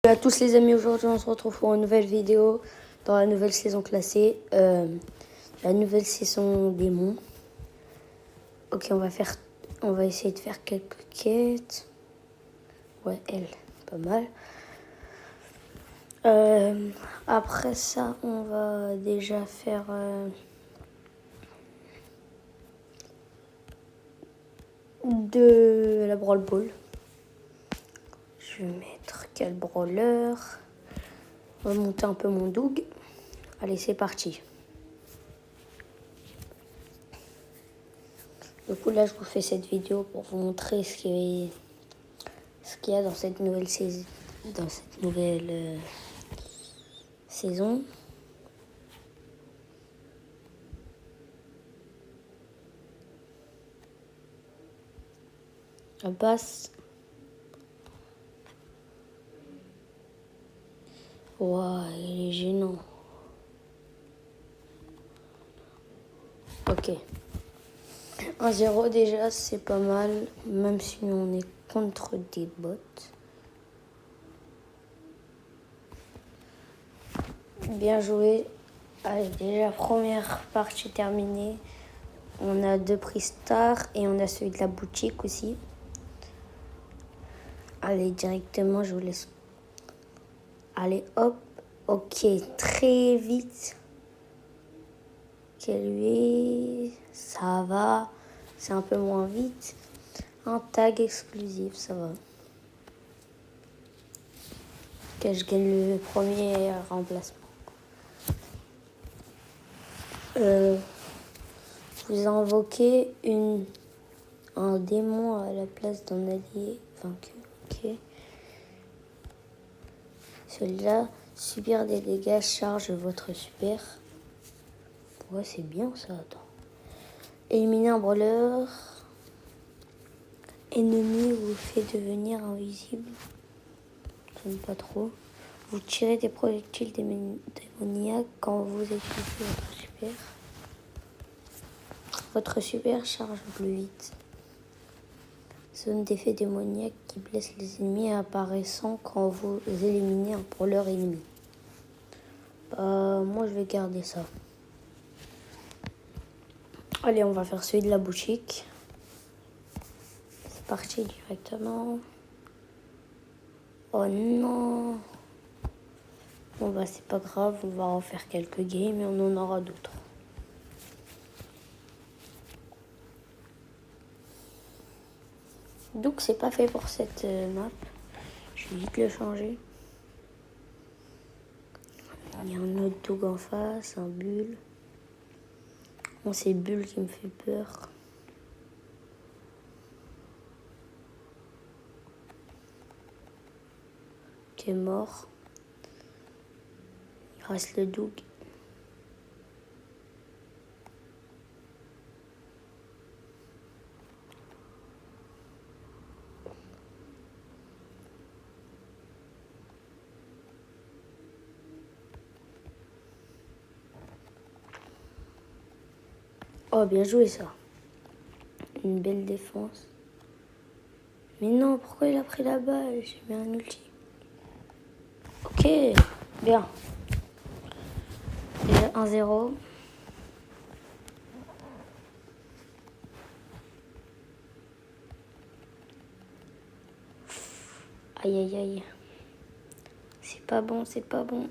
Salut à tous les amis, aujourd'hui on se retrouve pour une nouvelle vidéo dans la nouvelle saison classée, la nouvelle saison démon. Ok, on va essayer de faire quelques quêtes. Ouais, elle, pas mal. Après ça, on va déjà faire de la Brawl Ball. Je vais mettre quel brawler. On va monter un peu mon Doug. Allez, c'est parti. Du coup, là, je vous fais cette vidéo pour vous montrer ce qu'il y a dans cette nouvelle saison. Saison. La basse. Waouh, il est gênant. Ok. 1-0 déjà, c'est pas mal, même si on est contre des bots. Bien joué. Allez, déjà, première partie terminée. On a 2 prix stars et on a celui de la boutique aussi. Allez, directement, je vous laisse. Allez, hop. Ok, très vite. Ok, lui, ça va. C'est un peu moins vite. Un tag exclusif, ça va. Ok, je gagne le premier remplacement. Vous invoquez un démon à la place d'un allié vaincu. Ok. Celui-là, subir des dégâts charge votre super. Ouais, c'est bien ça, attends. Éliminer un brawler ennemi vous fait devenir invisible. J'aime pas trop. Vous tirez des projectiles démoniaques quand vous utilisez votre super. Votre super charge plus vite. Zone d'effet démoniaque qui blesse les ennemis apparaissant quand vous éliminez un brawler ennemi. Moi je vais garder ça. Allez, on va faire celui de la boutique. C'est parti directement. Oh non. Bon bah c'est pas grave, on va en faire quelques games et on en aura d'autres. Donc c'est pas fait pour cette map. Je vais vite le changer. Il y a un autre Doug en face, un Bull. Bon, c'est Bull qui me fait peur. Qui est mort. Il reste le Doug. Oh, bien joué ça. Une belle défense. Mais non, pourquoi il a pris la balle? J'ai mis un ulti. Ok, bien. Déjà 1-0. Aïe, aïe, aïe. C'est pas bon, c'est pas bon.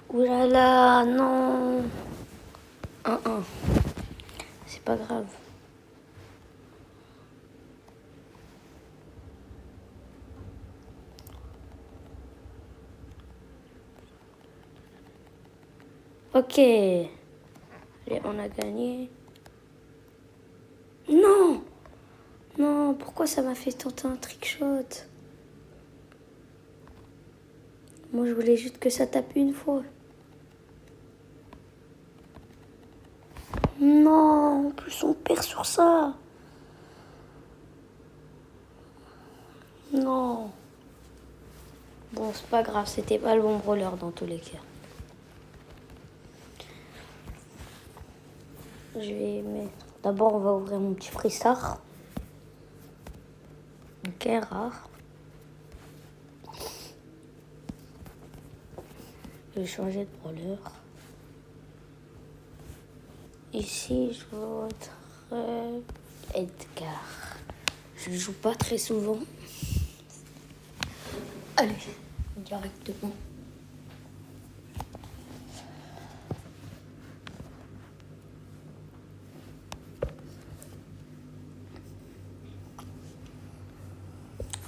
Ouh là là, non. 1-1. C'est pas grave. Ok. Allez, on a gagné. Non. Non, pourquoi ça m'a fait tenter un trickshot? Moi, je voulais juste que ça tape une fois. Non, en plus on perd sur ça. Non. Bon, c'est pas grave, c'était pas le bon brawler dans tous les cas. Je vais mettre... D'abord, on va ouvrir mon petit freestar. Ok, rare. Je vais changer de brawler. Ici, je voudrais Edgar. Je joue pas très souvent. Allez, directement.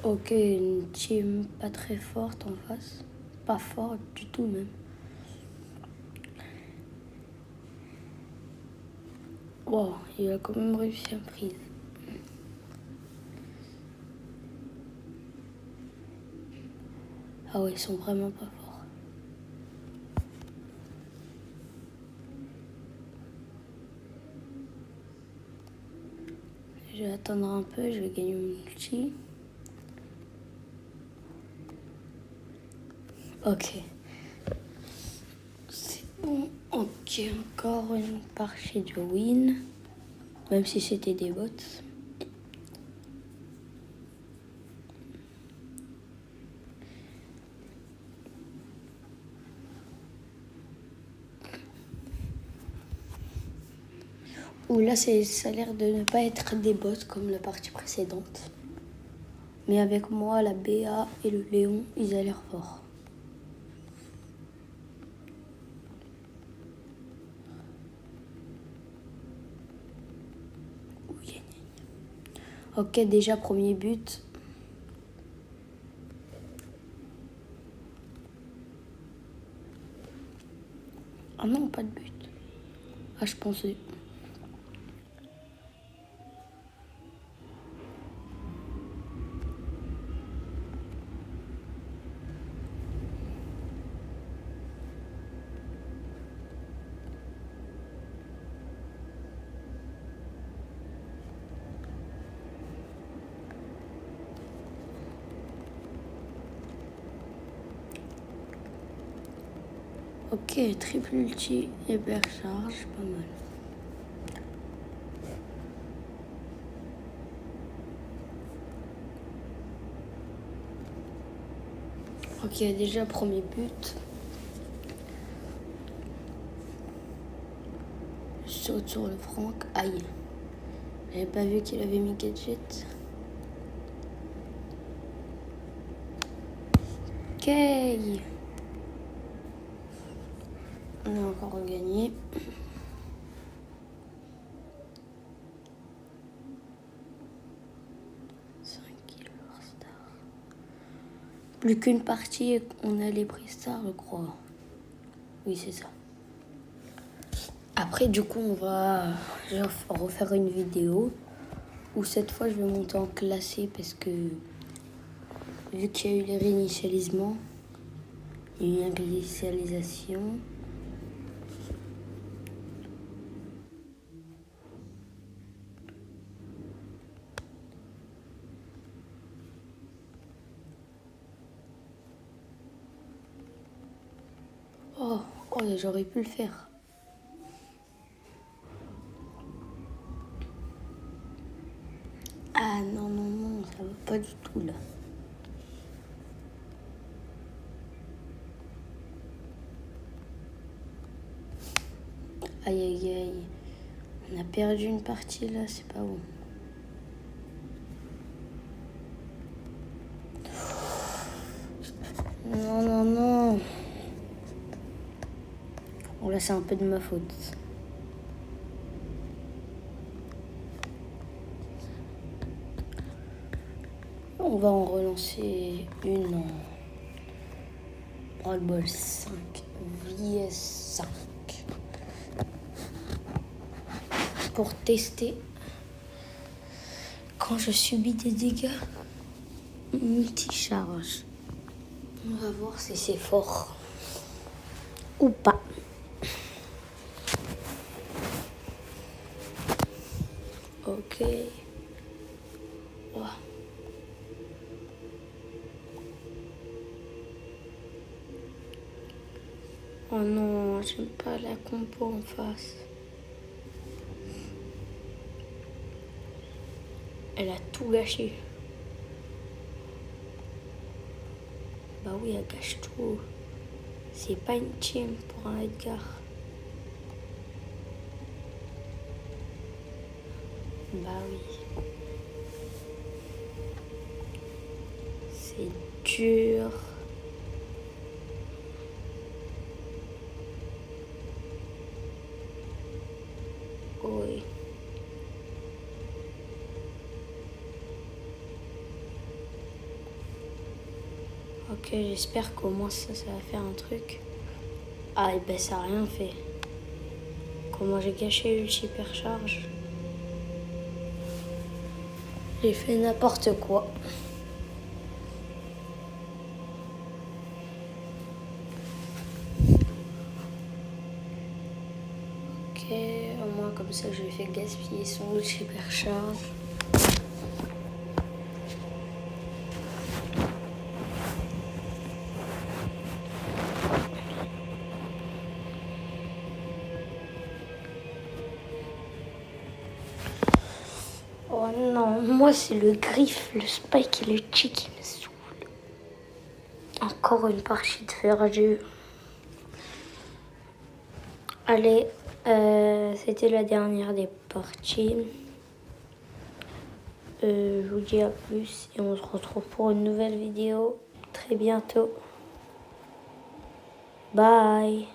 Ok, une team pas très forte en face. Pas forte du tout même. Wow, il a quand même réussi à me prise. Ah ouais, ils sont vraiment pas forts. Je vais attendre un peu, je vais gagner mon ulti. Ok. C'est bon. Ok, encore une partie de win. Même si c'était des bots. Ou là, ça a l'air de ne pas être des bots comme la partie précédente. Mais avec moi, la BA et le Léon, ils ont l'air forts. Oui. Ok, déjà premier but. Ah non, pas de but. Ah, je pensais. Ok, triple ulti, hyper charge, pas mal. Ok, déjà premier but. Je saute sur le Franck. Aïe. J'avais pas vu qu'il avait mis gadget. Ok. On a encore gagné. Plus qu'une partie et on a les prix stars, je crois. Oui, c'est ça. Après, du coup, je vais refaire une vidéo où cette fois, je vais monter en classé parce que vu qu'il y a eu les réinitialisements, il y a eu une réinitialisation. Oh, j'aurais pu le faire. Ah non, non, non, ça va pas du tout là. Aïe, aïe, aïe. On a perdu une partie là, c'est pas bon. Non, non, non. Bon, là, c'est un peu de ma faute. On va en relancer une en Brawl Ball 5 vs 5 pour tester quand je subis des dégâts multi-charge. On va voir si c'est fort ou pas. Ok. Wow. Oh non, j'aime pas la compo en face. Elle a tout gâché. Bah oui, elle gâche tout. C'est pas une team pour un Edgar. Bah oui. C'est dur. Oui. Ok, j'espère qu'au moins ça va faire un truc. Ah, et ben ça a rien fait. Comment j'ai gâché l'ulti-hypercharge? J'ai fait n'importe quoi. Ok, au moins comme ça je lui fais gaspiller son ulti-hypercharge. Oh non, moi c'est le griffe, le spike et le chi qui me saoulent. Encore une partie de perdu. Allez, c'était la dernière des parties. Je vous dis à plus et on se retrouve pour une nouvelle vidéo très bientôt. Bye.